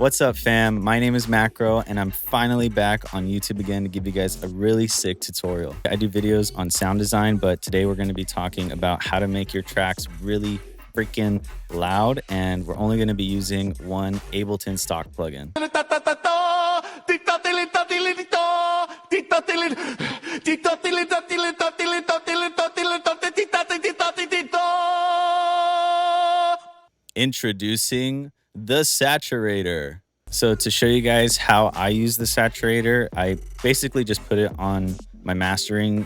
What's up, fam? My name is MKRO, and I'm finally back on YouTube again to give you guys a really sick tutorial. I do videos on sound design, but today we're going to be talking about how to make your tracks really freaking loud, and we're only going to be using one Ableton stock plugin. Introducing the Saturator. So to show you guys how I use the Saturator, I basically just put it on my mastering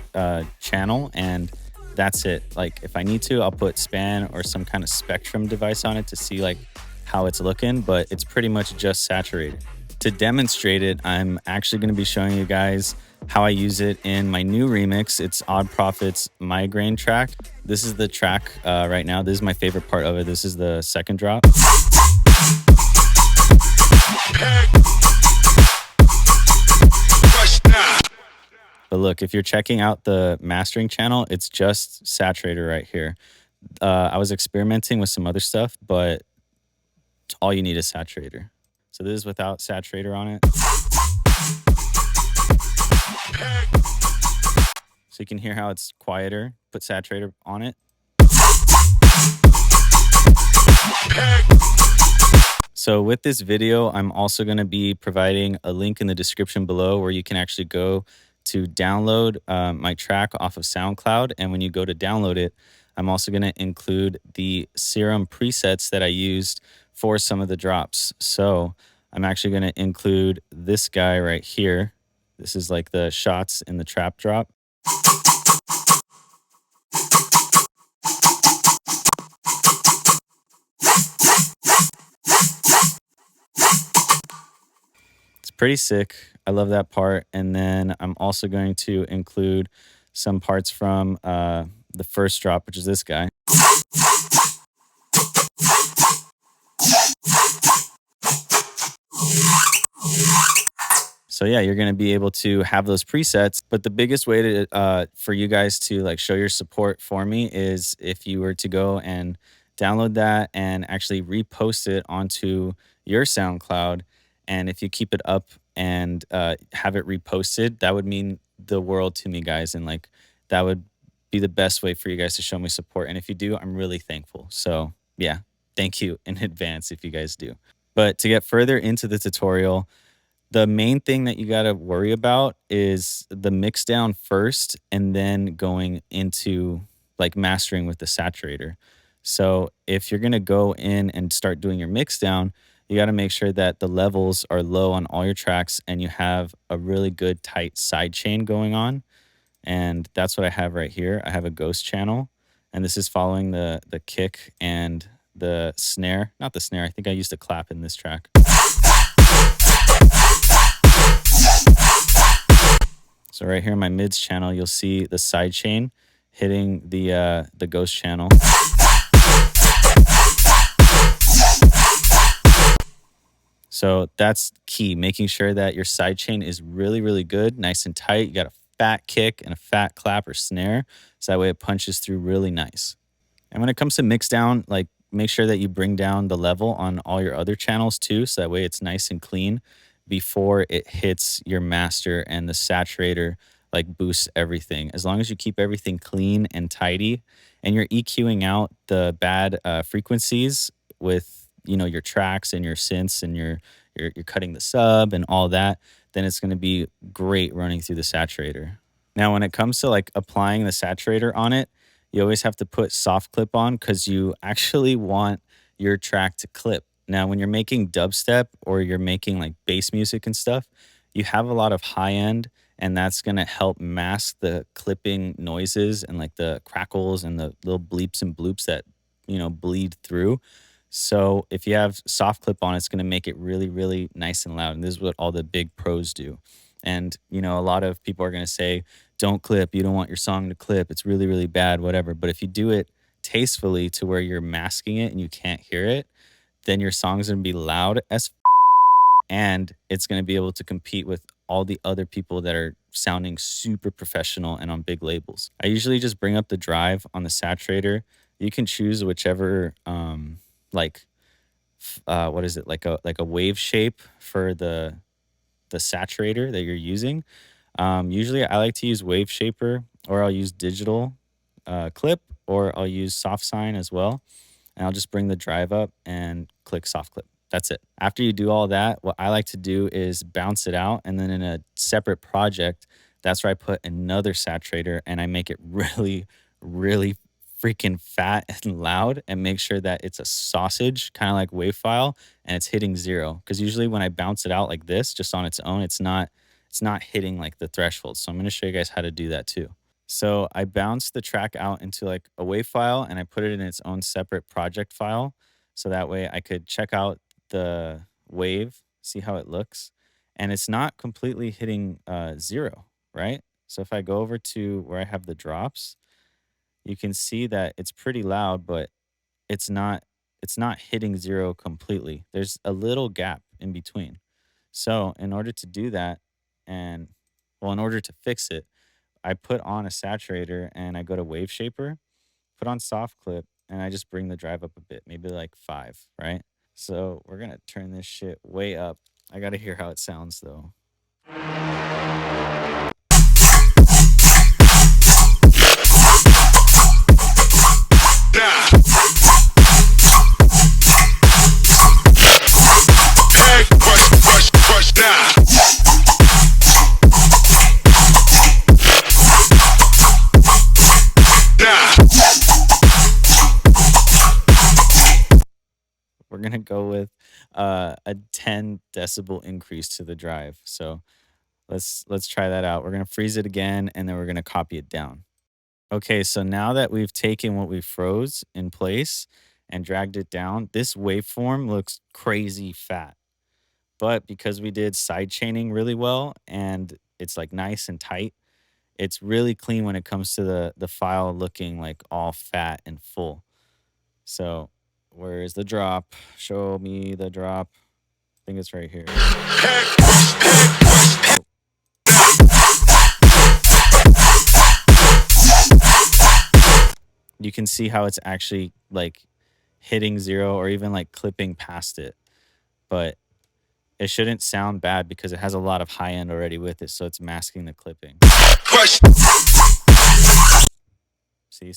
channel, and that's it. Like if I need to, I'll put span or some kind of spectrum device on it to see like how it's looking, but it's pretty much just saturated. To demonstrate it, I'm actually going to be showing you guys how I use it in my new remix. It's oddprophet's Migraine track. This is the track right now. This is my favorite part of it. This is the second drop. But look, if you're checking out the mastering channel, it's just Saturator right here. I was experimenting with some other stuff, but all you need is Saturator. So this is without Saturator on it. So you can hear how it's quieter. Put Saturator on it. So with this video, I'm also going to be providing a link in the description below where you can actually go to download my track off of SoundCloud. And when you go to download it, I'm also going to include the Serum presets that I used for some of the drops. So I'm actually going to include this guy right here. This is like the shots in the trap drop. It's pretty sick. I love that part. And then I'm also going to include some parts from the first drop, which is this guy. So yeah, you're going to be able to have those presets. But the biggest way to for you guys to like show your support for me is if you were to go and download that and actually repost it onto your SoundCloud. And if you keep it up and have it reposted, that would mean the world to me, guys. And like that would be the best way for you guys to show me support. And if you do, I'm really thankful. So yeah, thank you in advance if you guys do. But to get further into the tutorial, the main thing that you got to worry about is the mix down first and then going into like mastering with the saturator. So if you're going to go in and start doing your mix down, you got to make sure that the levels are low on all your tracks and you have a really good tight side chain going on. And that's what I have right here. I have a ghost channel, and this is following the kick and the snare. Not the snare. I think I used a clap in this track. So right here in my mids channel, you'll see the side chain hitting the ghost channel. So that's key, making sure that your side chain is really, really good, nice and tight. You got a fat kick and a fat clap or snare, so that way it punches through really nice. And when it comes to mix down, like make sure that you bring down the level on all your other channels too, so that way it's nice and clean before it hits your master, and the saturator like boosts everything. As long as you keep everything clean and tidy and you're EQing out the bad frequencies with, you know, your tracks and your synths, and you're cutting the sub and all that, then it's going to be great running through the saturator. Now, when it comes to like applying the saturator on it, you always have to put soft clip on because you actually want your track to clip. Now, when you're making dubstep or you're making like bass music and stuff, you have a lot of high end, and that's going to help mask the clipping noises and like the crackles and the little bleeps and bloops that, you know, bleed through. So if you have soft clip on, it's going to make it really, really nice and loud. And this is what all the big pros do. And, you know, a lot of people are going to say, don't clip. You don't want your song to clip. It's really, really bad, whatever. But if you do it tastefully to where you're masking it and you can't hear it, then your song's going to be loud as and it's going to be able to compete with all the other people that are sounding super professional and on big labels. I usually just bring up the drive on the saturator. You can choose whichever like what is it, like a wave shape for the saturator that you're using. Usually I like to use wave shaper, or I'll use digital clip, or I'll use soft sign as well. And I'll just bring the drive up and click soft clip. That's it. After you do all that, what I like to do is bounce it out, and then in a separate project, that's where I put another saturator and I make it really, really freaking fat and loud, and make sure that it's a sausage, kind of like wave file, and it's hitting 0. Because usually when I bounce it out like this, just on its own, it's not hitting like the threshold. So I'm going to show you guys how to do that too. So I bounced the track out into like a WAV file, and I put it in its own separate project file. So that way I could check out the wave, see how it looks. And it's not completely hitting 0, right? So if I go over to where I have the drops, you can see that it's pretty loud, but it's not hitting 0 completely. There's a little gap in between. So in order to do that, and well, in order to fix it, I put on a saturator and I go to wave shaper, put on soft clip, and I just bring the drive up a bit, maybe like 5, right? So we're gonna turn this shit way up. I gotta hear how it sounds though. We're gonna go with a 10 decibel increase to the drive. So let's try that out. We're gonna freeze it again, and then we're gonna copy it down. Okay, so now that we've taken what we froze in place and dragged it down, this waveform looks crazy fat. But because we did side chaining really well and it's like nice and tight, it's really clean when it comes to the file looking like all fat and full. So where's the drop? Show me the drop. I think it's right here. You can see how it's actually like hitting 0 or even like clipping past it. But it shouldn't sound bad because it has a lot of high end already with it, so it's masking the clipping. See?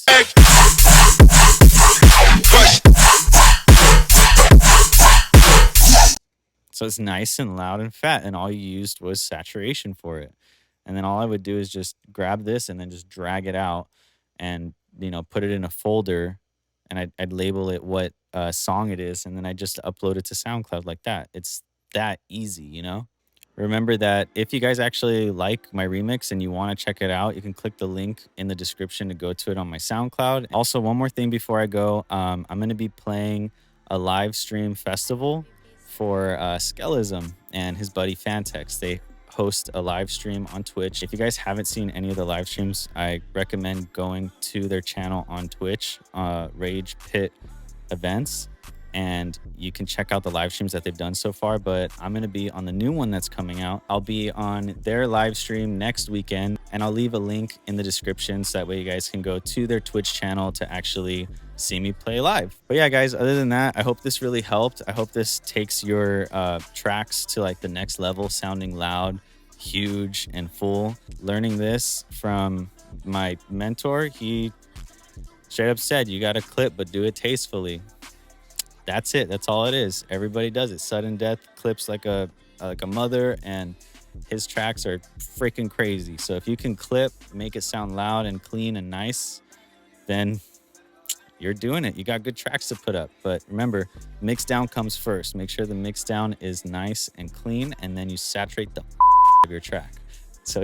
So it's nice and loud and fat, and all you used was saturation for it. And then all I would do is just grab this and then just drag it out and, you know, put it in a folder, and I'd label it what song it is, and then I just upload it to SoundCloud like that. It's that easy, you know? Remember that if you guys actually like my remix and you want to check it out, you can click the link in the description to go to it on my SoundCloud. Also, one more thing before I go, I'm going to be playing a live stream festival for Skellism and his buddy Fantex. They host a live stream on Twitch. If you guys haven't seen any of the live streams, I recommend going to their channel on Twitch, Rage Pit Events, and you can check out the live streams that they've done so far. But I'm going to be on the new one that's coming out. I'll be on their live stream next weekend, and I'll leave a link in the description so that way you guys can go to their Twitch channel to actually see me play live. But yeah, guys, other than that, I hope this really helped. I hope this takes your tracks to like the next level, sounding loud, huge, and full. Learning this from my mentor, he straight up said, you got to clip, but do it tastefully. That's it. That's all it is. Everybody does it. Sudden Death clips like a mother, and his tracks are freaking crazy. So if you can clip, make it sound loud and clean and nice, then you're doing it. You got good tracks to put up. But remember, mix down comes first. Make sure the mix down is nice and clean, and then you saturate the of your track. So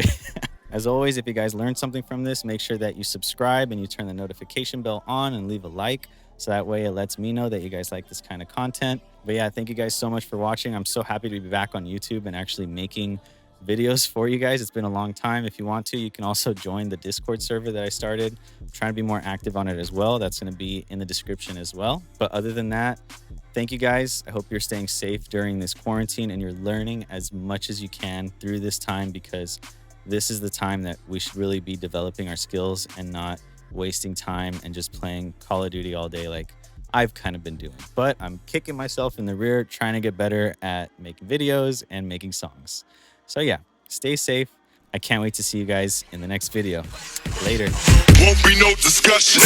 as always, if you guys learned something from this, make sure that you subscribe and you turn the notification bell on and leave a like. So that way it lets me know that you guys like this kind of content. But yeah, thank you guys so much for watching. I'm so happy to be back on YouTube and actually making videos for you guys. It's been a long time. If you want to, you can also join the Discord server that I started. I'm trying to be more active on it as well. That's going to be in the description as well. But other than that, thank you guys. I hope you're staying safe during this quarantine and you're learning as much as you can through this time, because this is the time that we should really be developing our skills and not wasting time and just playing Call of Duty all day like I've kind of been doing. But I'm kicking myself in the rear, trying to get better at making videos and making songs. So yeah, stay safe. I can't wait to see you guys in the next video. Later. Won't be no discussion.